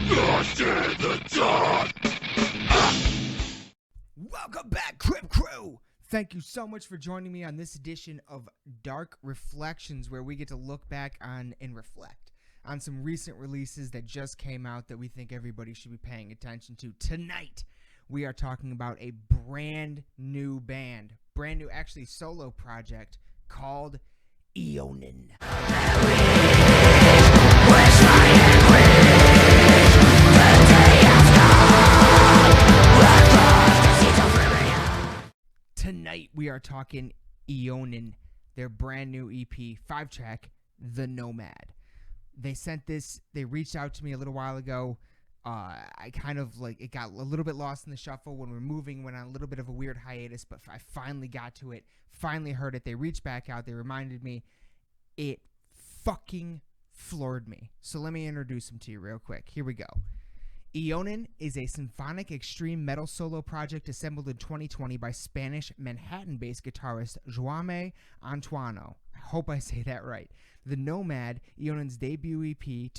Lost in the dark. Welcome back, Crib Crew! Thank you so much for joining me on this edition of Dark Reflections, where we get to look back on and reflect on some recent releases that just came out that we think everybody should be paying attention to. Tonight, we are talking about a brand new band, brand new actually solo project called Eonian. Tonight we are talking Eonian, their brand new EP, 5-track, The Nomad. They sent this, they reached out to me a little while ago. I kind of it got a little bit lost in the shuffle when we're moving, went on a little bit of a weird hiatus, but I finally got to it, finally heard it. They reached back out, they reminded me. It fucking floored me. So let me introduce them to you real quick. Here we go. Eonian is a symphonic extreme metal solo project assembled in 2020 by Spanish Manhattan-based guitarist Jaume Antuano. I hope I say that right. The Nomad, Eonian's debut EP,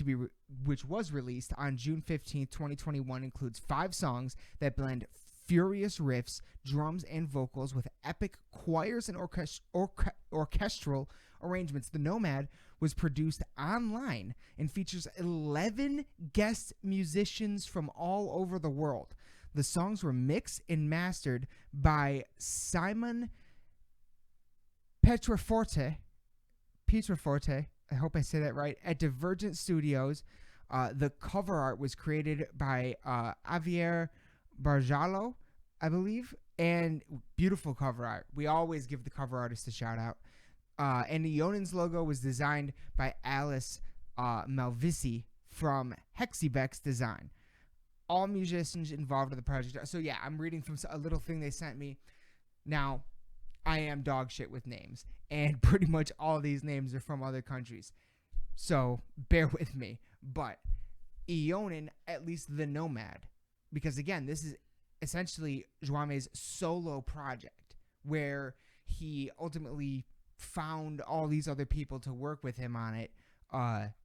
which was released on June 15, 2021, includes 5 songs that blend furious riffs, drums, and vocals with epic choirs and orchestral arrangements. The Nomad was produced online and features 11 guest musicians from all over the world. The songs were mixed and mastered by Simon Pietraforte, I hope I say that right, at Divergent Studios. The cover art was created by Javier Barjalo, I believe, and beautiful cover art. We always give the cover artist a shout out. And Eonian's logo was designed by Alice Malvisi from Hexibex Design. All musicians involved in the project. So yeah, I'm reading from a little thing they sent me. Now, I am dog shit with names, and pretty much all these names are from other countries. So bear with me. But Eonian, at least the Nomad, because again, this is essentially Jaume's solo project where he ultimately found all these other people to work with him on it.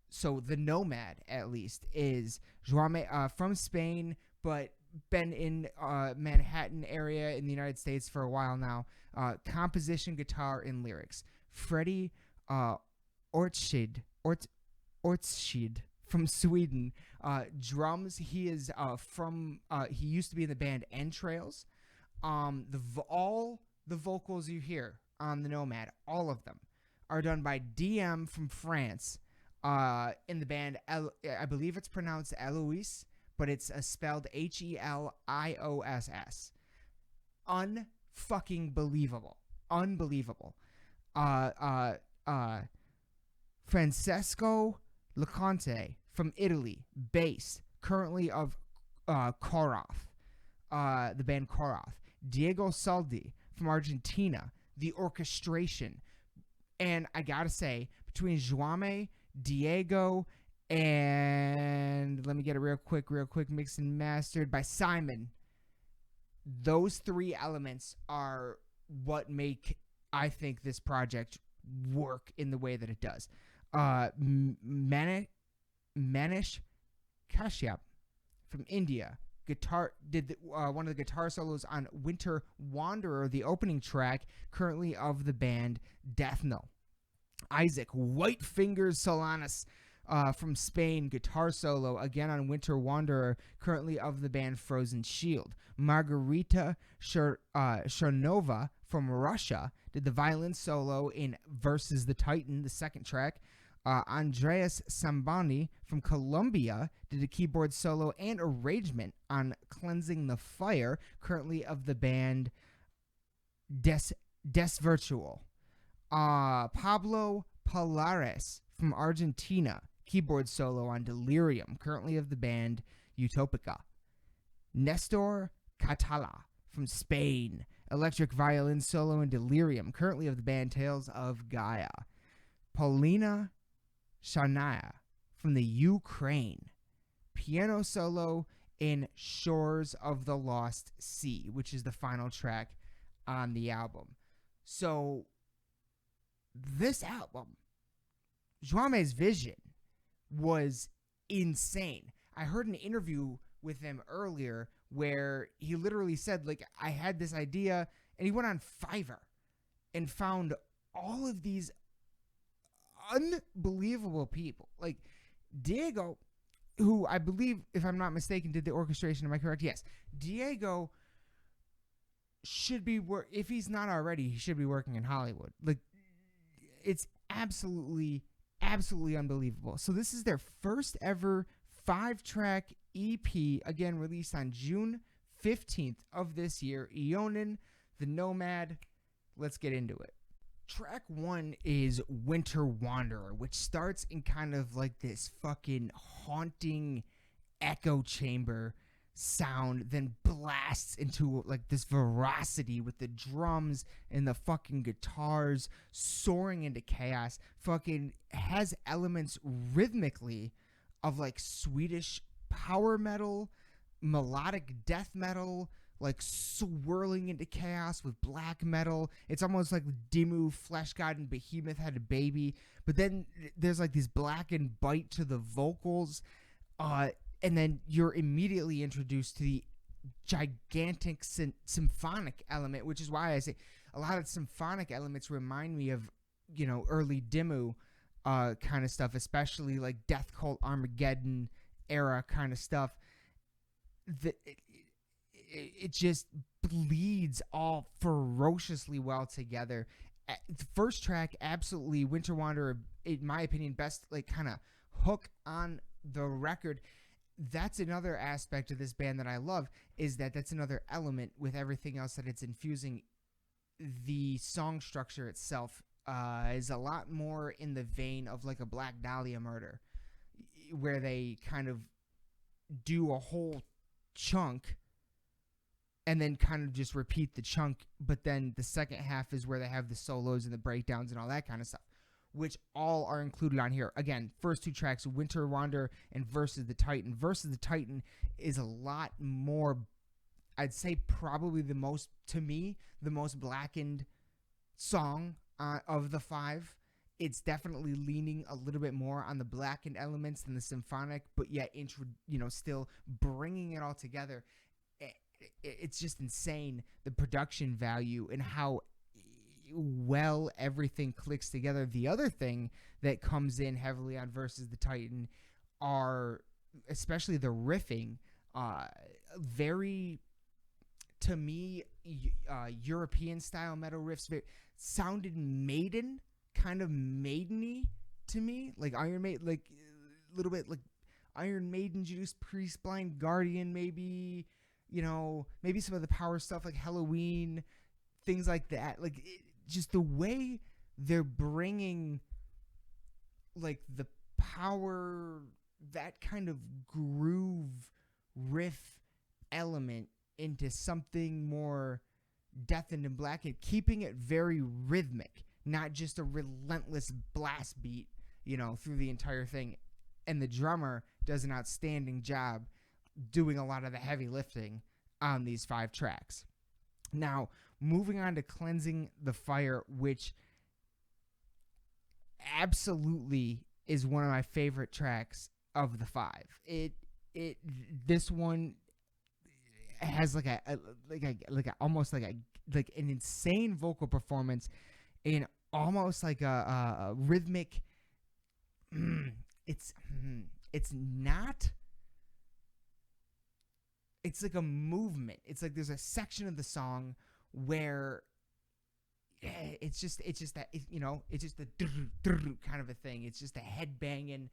So the Nomad, at least, is Jaume from Spain, but been in Manhattan area in the United States for a while now. Composition, guitar, and lyrics. Freddie Ortskid from Sweden. Drums. He is he used to be in the band Entrails. All the vocals you hear on the Nomad, all of them, are done by DM from France. In the band, I believe it's pronounced Eloise, but it's spelled Helios. Unfucking believable. Unbelievable. Francesco Leconte from Italy, bass, currently of Koroth, the band Koroth. Diego Saldi from Argentina, the orchestration. And I gotta say, between Jaume, Diego, and let me get it real quick, mixed and mastered by Simon, those 3 elements are what make, I think, this project work in the way that it does. Manish Kashyap from India, did one of the guitar solos on Winter Wanderer, the opening track, currently of the band Death Knell. Isaac Whitefingers Solanas from Spain, guitar solo, again on Winter Wanderer, currently of the band Frozen Shield. Margarita Chernova from Russia did the violin solo in Versus the Titan, the second track. Andreas Sambani from Colombia did a keyboard solo and arrangement on Cleansing the Fire, currently of the band Des Virtual. Pablo Palares from Argentina, keyboard solo on Delirium, currently of the band Utopica. Nestor Catala from Spain, electric violin solo in Delirium, currently of the band Tales of Gaia. Paulina Sharnaya from the Ukraine, piano solo in Shores of the Lost Sea, which is the final track on the album. So this album, Jaume's vision was insane. I heard an interview with him earlier where he literally said, like, I had this idea, and he went on Fiverr and found all of these unbelievable people. Like, Diego, who I believe, if I'm not mistaken, did the orchestration. Am I correct? Yes. Diego should be, if he's not already, he should be working in Hollywood. Like, it's absolutely unbelievable. So this is their first ever 5-track EP, again released on June 15th of this year. Eonian, the Nomad. Let's get into it. Track 1 is Winter Wanderer, which starts in kind of like this fucking haunting echo chamber sound, then blasts into like this ferocity with the drums and the fucking guitars soaring into chaos. Fucking has elements rhythmically of like Swedish power metal, melodic death metal, like swirling into chaos with black metal. It's almost like Dimmu, Flesh God, and Behemoth had a baby. But then there's like this blackened bite to the vocals. And then you're immediately introduced to the gigantic symphonic element, which is why I say a lot of symphonic elements remind me of, you know, early Dimmu kind of stuff, especially like Death Cult Armageddon era kind of stuff. It just bleeds all ferociously well together. The first track, absolutely, Winter Wanderer, in my opinion, best like kind of hook on the record. That's another aspect of this band that I love, is that that's another element with everything else that it's infusing. The song structure itself is a lot more in the vein of like a Black Dahlia Murder, where they kind of do a whole chunk and then kind of just repeat the chunk, but then the second half is where they have the solos and the breakdowns and all that kind of stuff, which all are included on here. Again, first 2 tracks, Winter Wanderer and Versus the Titan. Versus the Titan is a lot more, I'd say probably the most, to me, the most blackened song of the 5. It's definitely leaning a little bit more on the blackened elements than the symphonic, but yet, still bringing it all together. It's just insane, the production value and how well everything clicks together. The other thing that comes in heavily on Versus the Titan are especially the riffing, very, to me, European style metal riffs. Sounded Maiden, kind of maideny to me, like Iron Maiden, like a little bit like Iron Maiden, Judas Priest, Blind Guardian, maybe, maybe some of the power stuff like Halloween, things like that. Like just the way they're bringing like the power, that kind of groove riff element into something more deafened and blackened, keeping it very rhythmic, not just a relentless blast beat, through the entire thing. And the drummer does an outstanding job doing a lot of the heavy lifting on these 5 tracks. Now, moving on to Cleansing the Fire, which absolutely is one of my favorite tracks of the 5. This one has like an insane vocal performance and almost like a rhythmic. It's not. It's like a movement. It's like there's a section of the song where it's just that, it's just the kind of a thing. It's just a head banging,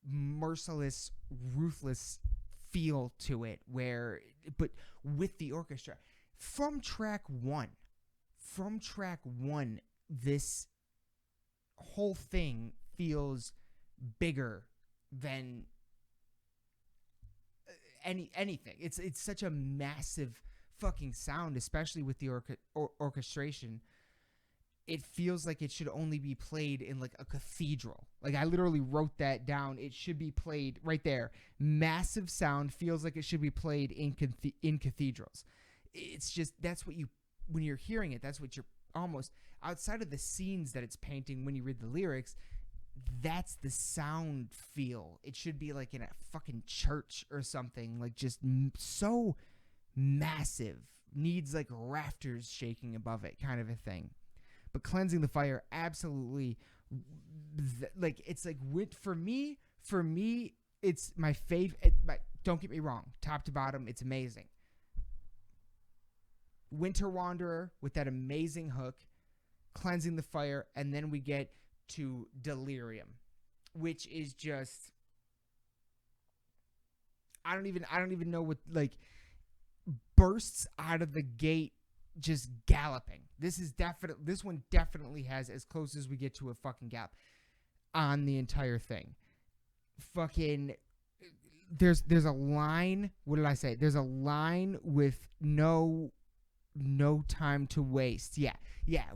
merciless, ruthless feel to it, but with the orchestra. From track one, this whole thing feels bigger than anything. It's such a massive fucking sound, especially with the orchestration. It feels like it should only be played in like a cathedral. Like I literally wrote that down. It should be played right there. Massive sound, feels like it should be played in cathedrals. It's just, that's what when you're hearing it, that's what you're almost, outside of the scenes that it's painting when you read the lyrics, that's the sound feel. It should be like in a fucking church or something, like just so massive, needs like rafters shaking above it kind of a thing. But Cleansing the Fire, absolutely, like it's like for me it's my favorite. Don't get me wrong, top to bottom it's amazing. Winter Wanderer with that amazing hook, Cleansing the Fire, and then we get to Delirium, which is just I don't even know what, like, bursts out of the gate just galloping. This one definitely has as close as we get to a fucking gap on the entire thing. Fucking there's a line, what did I say? There's a line with no time to waste. Yeah,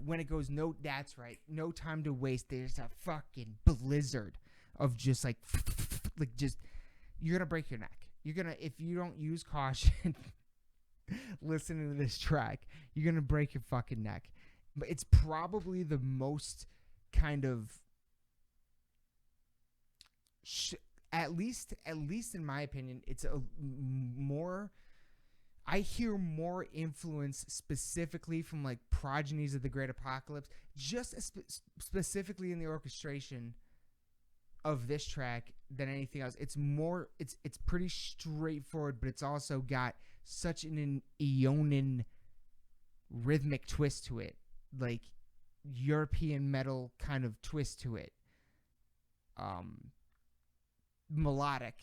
when it goes no, that's right. No time to waste. There's a fucking blizzard of just like just you're going to break your neck. You're going to, if you don't use caution listening to this track, you're going to break your fucking neck. But it's probably the most kind of at least in my opinion, it's a more, I hear more influence specifically from like Progenies of the Great Apocalypse, just specifically in the orchestration of this track than anything else. It's more, it's pretty straightforward, but it's also got such an Eonian rhythmic twist to it, like European metal kind of twist to it, melodic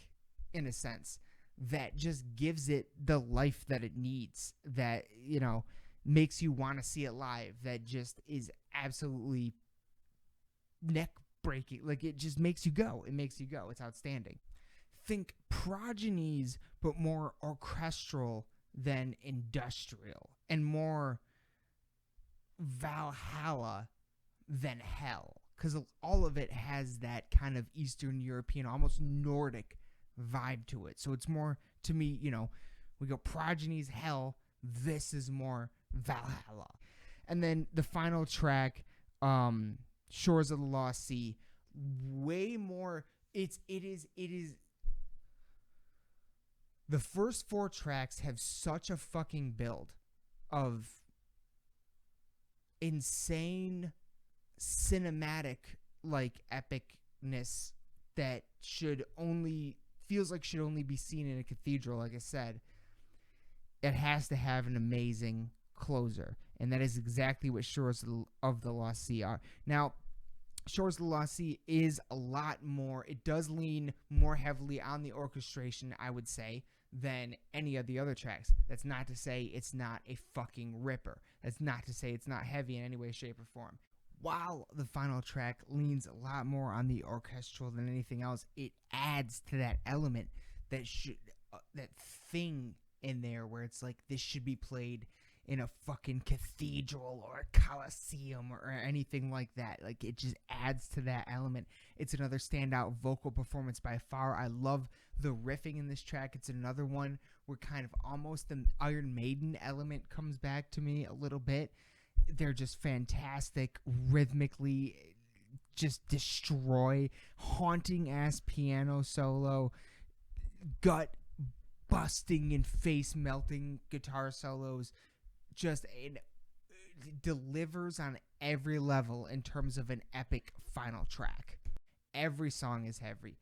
in a sense, that just gives it the life that it needs, that, you know, makes you want to see it live, that just is absolutely neck breaking. Like, it just makes you go. It's outstanding. Think Progenies, but more orchestral than industrial, and more Valhalla than Hell, because all of it has that kind of Eastern European, almost Nordic vibe to it. So it's more, to me, you know, we go Progenies, Hell, this is more Valhalla. And then the final track, Shores of the Lost Sea, way more, it is the first four tracks have such a fucking build of insane cinematic, like, epicness that feels like should only be seen in a cathedral. Like I said, it has to have an amazing closer, and that is exactly what Shores of the Lost Sea are. Now, Shores of the Lost Sea is a lot more, it does lean more heavily on the orchestration, I would say, than any of the other tracks. That's not to say it's not a fucking ripper. That's not to say it's not heavy in any way, shape, or form. While the final track leans a lot more on the orchestral than anything else, it adds to that element that that thing in there where it's like, this should be played in a fucking cathedral or a coliseum or anything like that. Like, it just adds to that element. It's another standout vocal performance by far. I love the riffing in this track. It's another one where kind of almost the Iron Maiden element comes back to me a little bit. They're just fantastic rhythmically, just destroy, haunting ass piano solo, gut busting and face melting guitar solos. Just delivers on every level in terms of an epic final track. Every song is heavy.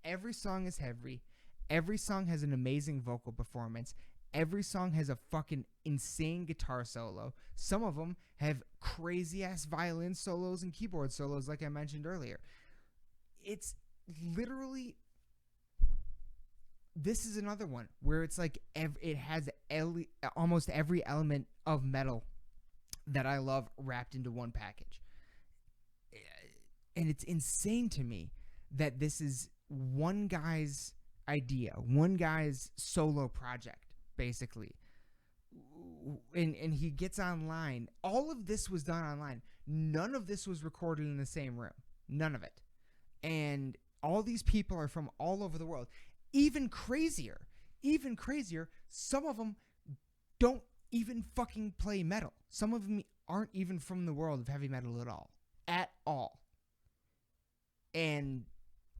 Every song is heavy. Every song has an amazing vocal performance. Every song has a fucking insane guitar solo. Some of them have crazy ass violin solos and keyboard solos, like I mentioned earlier. It's literally, this is another one where it's like it has almost every element of metal that I love wrapped into one package. And it's insane to me that this is one guy's idea, one guy's solo project, basically. And he gets online. All of this was done online. None of this was recorded in the same room. None of it. And all these people are from all over the world. Even crazier, some of them don't even fucking play metal. Some of them aren't even from the world of heavy metal at all. and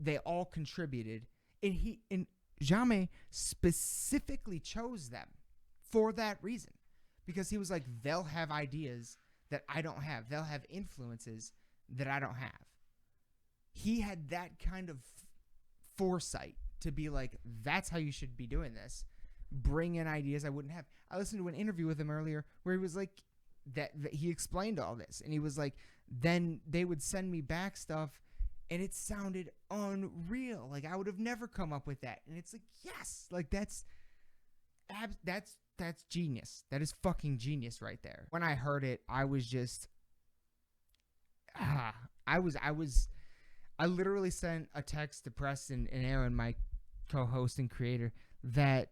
they all contributed. And Jaime specifically chose them for that reason, because he was like, they'll have ideas that I don't have. They'll have influences that I don't have. He had that kind of foresight to be like, that's how you should be doing this. Bring in ideas I wouldn't have. I listened to an interview with him earlier where he was like, that he explained all this. And he was like, then they would send me back stuff and it sounded unreal. Like, I would have never come up with that. And it's like, yes, like that's genius. That is fucking genius right there. When I heard it, I was just, I literally sent a text to Preston and Aaron, my co-host and creator, that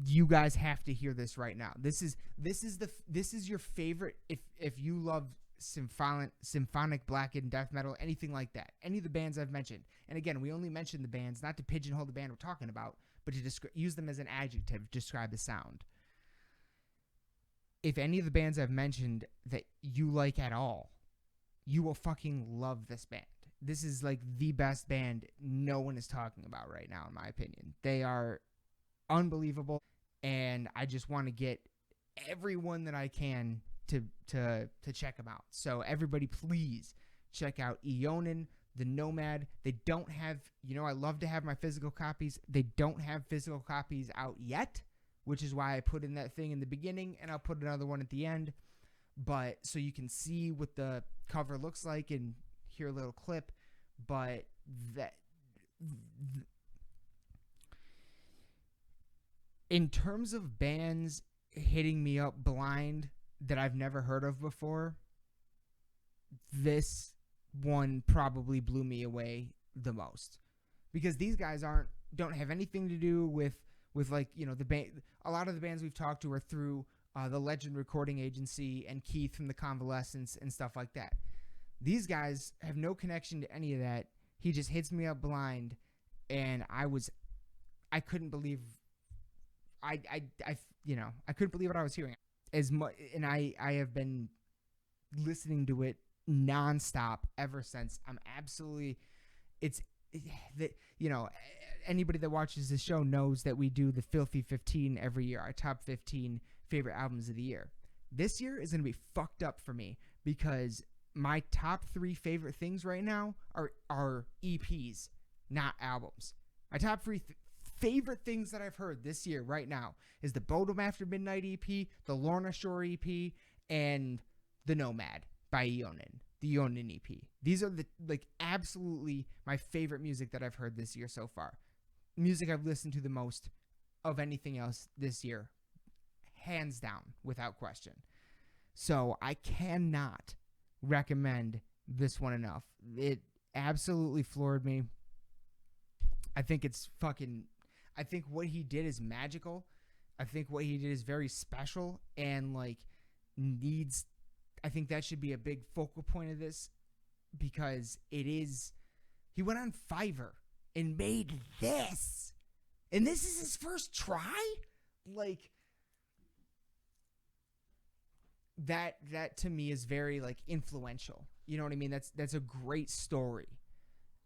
you guys have to hear this right now. This is your favorite, if you love symphonic black and death metal, anything like that, any of the bands I've mentioned. And again, we only mention the bands not to pigeonhole the band we're talking about, but to use them as an adjective to describe the sound. If any of the bands I've mentioned that you like at all, you will fucking love this band. This is like the best band no one is talking about right now, in my opinion. They are unbelievable, and I just want to get everyone that I can to check them out. So everybody, please check out Eonian, the Nomad. They don't have, I love to have my physical copies. They don't have physical copies out yet, which is why I put in that thing in the beginning, and I'll put another one at the end. But so you can see what the cover looks like and hear a little clip. But in terms of bands hitting me up blind that I've never heard of before, this one probably blew me away the most, because these guys don't have anything to do with like, the band. A lot of the bands we've talked to are through the Legend Recording Agency and Keith from the Convalescence and stuff like that. These guys have no connection to any of that. He just hits me up blind, and I couldn't believe, I couldn't believe what I was hearing as much, and I have been listening to it nonstop ever since. I'm absolutely, anybody that watches the show knows that we do the Filthy 15 every year, our top 15 favorite albums of the year. This year is going to be fucked up for me, because my top 3 favorite things right now are EPs, not albums. My top 3 favorite things that I've heard this year right now is the Bodom After Midnight EP, the Lorna Shore EP, and the Nomad by Eonian, the Eonian EP. These are absolutely my favorite music that I've heard this year so far. Music I've listened to the most of anything else this year, hands down, without question. So I cannot recommend this one enough. It absolutely floored me. I think what he did is magical. I think what he did is very special, and I think that should be a big focal point of this, because he went on Fiverr and made this, and this is his first try. That to me is very influential. You know what I mean? That's a great story.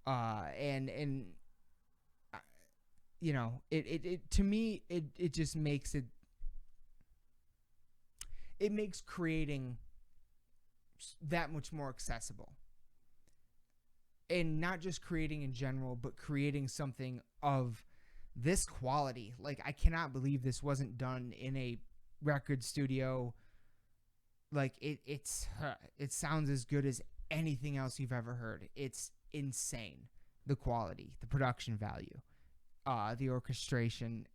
It to me, it just makes it makes creating that much more accessible. And not just creating in general, but creating something of this quality. I cannot believe this wasn't done in a record studio. It sounds as good as anything else you've ever heard. It's insane. The quality, the production value, the orchestration,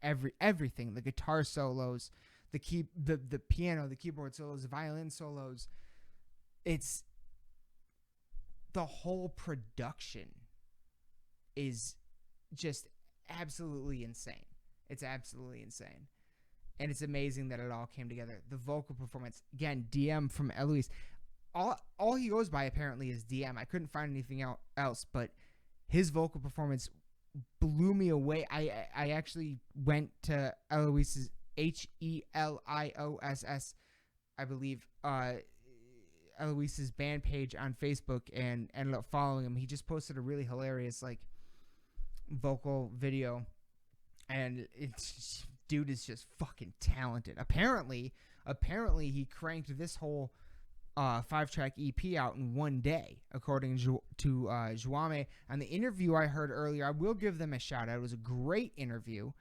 everything, the guitar solos, the piano, the keyboard solos, the violin solos. It's the whole production is just absolutely insane. It's absolutely insane. And it's amazing that it all came together. The vocal performance, again, DM from Eloise. All he goes by apparently is DM. I couldn't find anything else, but his vocal performance blew me away. I actually went to Eloise's HELIOSS, I believe. Eloise's band page on Facebook and ended up following him. He just posted a really hilarious like vocal video, and it's dude is just fucking talented. Apparently he cranked this whole 5-track EP out in one day, according to Jouame. On the interview I heard earlier, I will give them a shout out. It was a great interview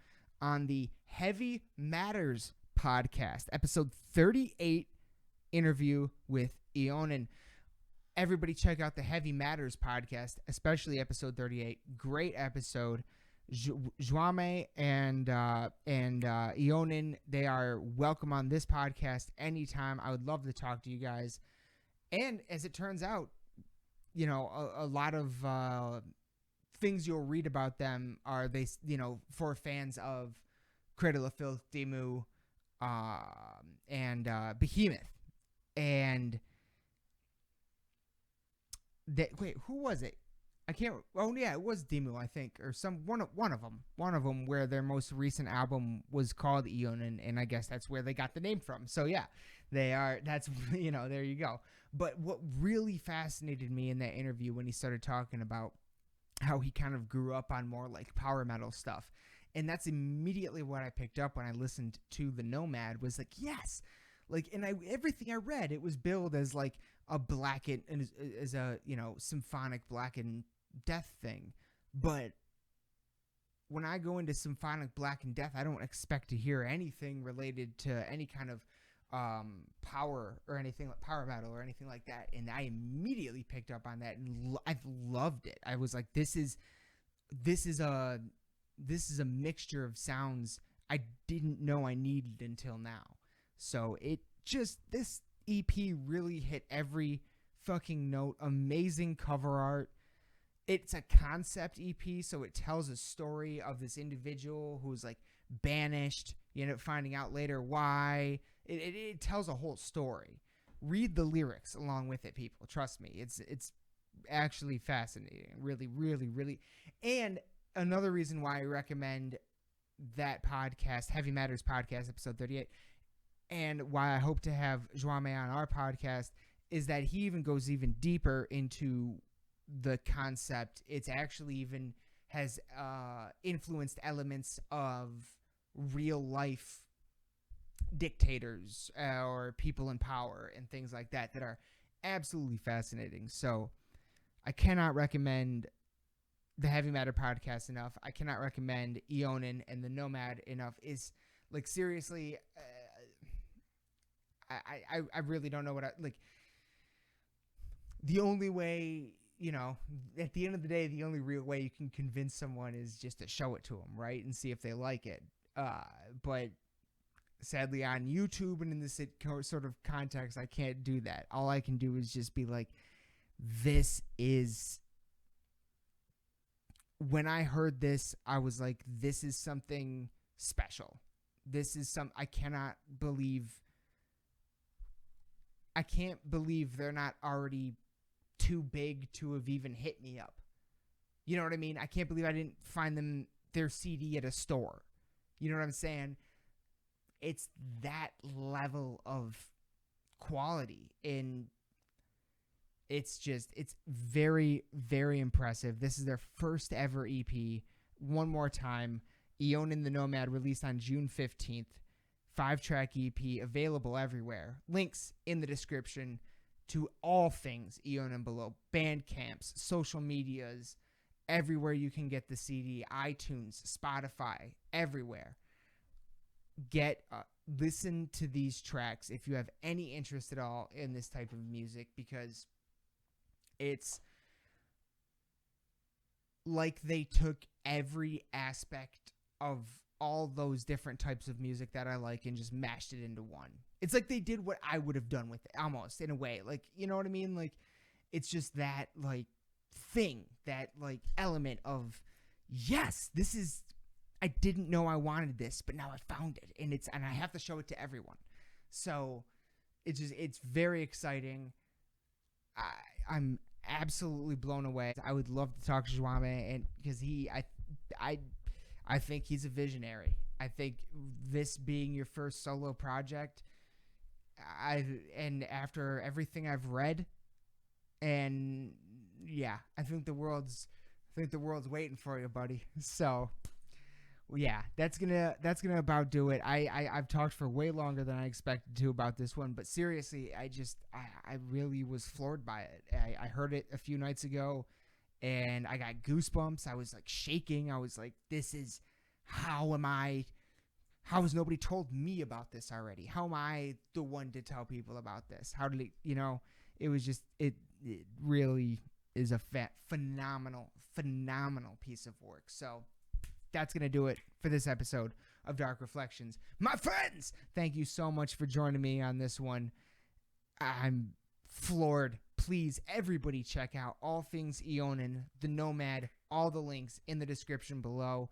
on the Heavy Matters podcast, episode 38, interview with Eonian. Everybody check out the Heavy Matters podcast, especially episode 38. Great episode. Jouame and Eonian, they are welcome on this podcast anytime. I would love to talk to you guys. And as it turns out, you know, a lot of things you'll read about them are they, you know, for fans of Cradle of Filth, Demu, and Behemoth. And wait, who was it? I can't. Oh yeah, it was Demu, I think, or one of them, where their most recent album was called Eonian, and I guess that's where they got the name from. So yeah, they are. That's, you know, there you go. But what really fascinated me in that interview when he started talking about how he kind of grew up on more like power metal stuff, and that's immediately what I picked up when I listened to the Nomad, was like, yes, like, and everything I read, it was billed as like a blackened, and as a, you know, symphonic blackened death thing. But when I go into symphonic blackened death, I don't expect to hear anything related to any kind of power or anything like power metal or anything like that. And I immediately picked up on that, and I've loved it. I was like, this is a mixture of sounds I didn't know I needed until now. So this EP really hit every fucking note. Amazing cover art. It's a concept EP, so it tells a story of this individual who's like banished. You end up finding out later why. It tells a whole story. Read the lyrics along with it, people. Trust me, it's actually fascinating. Really, really, really. And another reason why I recommend that podcast, Heavy Matters podcast, episode 38, and why I hope to have Jouame on our podcast, is that he even goes even deeper into the concept. It's actually even has influenced elements of real life dictators or people in power and things like that are absolutely fascinating. So I cannot recommend the Heavy Matter podcast enough. I cannot recommend Eonian and the Nomad enough. Is like, seriously, I really don't know what like. The only way, you know, at the end of the day, the only real way you can convince someone is just to show it to them, right, and see if they like it. But sadly, on YouTube and in this sort of context, I can't do that. All I can do is just be like, this is. When I heard this, I was like, this is something special. This is I can't believe they're not already too big to have even hit me up. You know what I mean? I can't believe I didn't find their CD at a store. You know what I'm saying? It's that level of quality, and it's very, very impressive. This is their first ever EP. One more time, Eonian the Nomad, released on June 15th. 5-track EP, available everywhere. Links in the description to all things Eonian below. Bandcamps, social medias, everywhere you can get the CD, iTunes, Spotify, everywhere. Listen to these tracks if you have any interest at all in this type of music, because it's like they took every aspect of all those different types of music that I like and just mashed it into one. It's like they did what I would have done with it, almost, in a way. Like, you know what I mean? Like, it's just that, like, thing, that, like, element of, yes, this is, I didn't know I wanted this, but now I found it, and I have to show it to everyone. So it's very exciting. I'm absolutely blown away. I would love to talk to Jouame, and because I think he's a visionary. I think this being your first solo project, and after everything I've read, and yeah, I think the world's waiting for you, buddy. So yeah, that's gonna about do it. I've talked for way longer than I expected to about this one, but seriously, I really was floored by it. I heard it a few nights ago, and I got goosebumps. I was like shaking. I was like, this is, how has nobody told me about this already? How am I the one to tell people about this? How did it, it was just, it really is a phenomenal piece of work. So that's going to do it for this episode of Dark Reflections. My friends, thank you so much for joining me on this one. I'm floored. Please, everybody check out all things Eonian, the Nomad, all the links in the description below.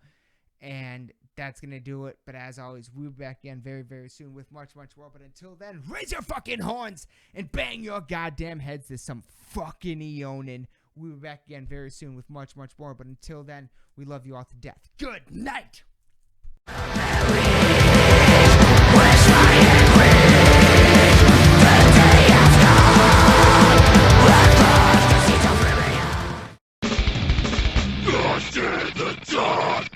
And that's going to do it. But as always, we'll be back again very, very soon with much, much more. But until then, raise your fucking horns and bang your goddamn heads to some fucking Eonian. We'll be back again very soon with much, much more. But until then, we love you all to death. Good night. The dawn!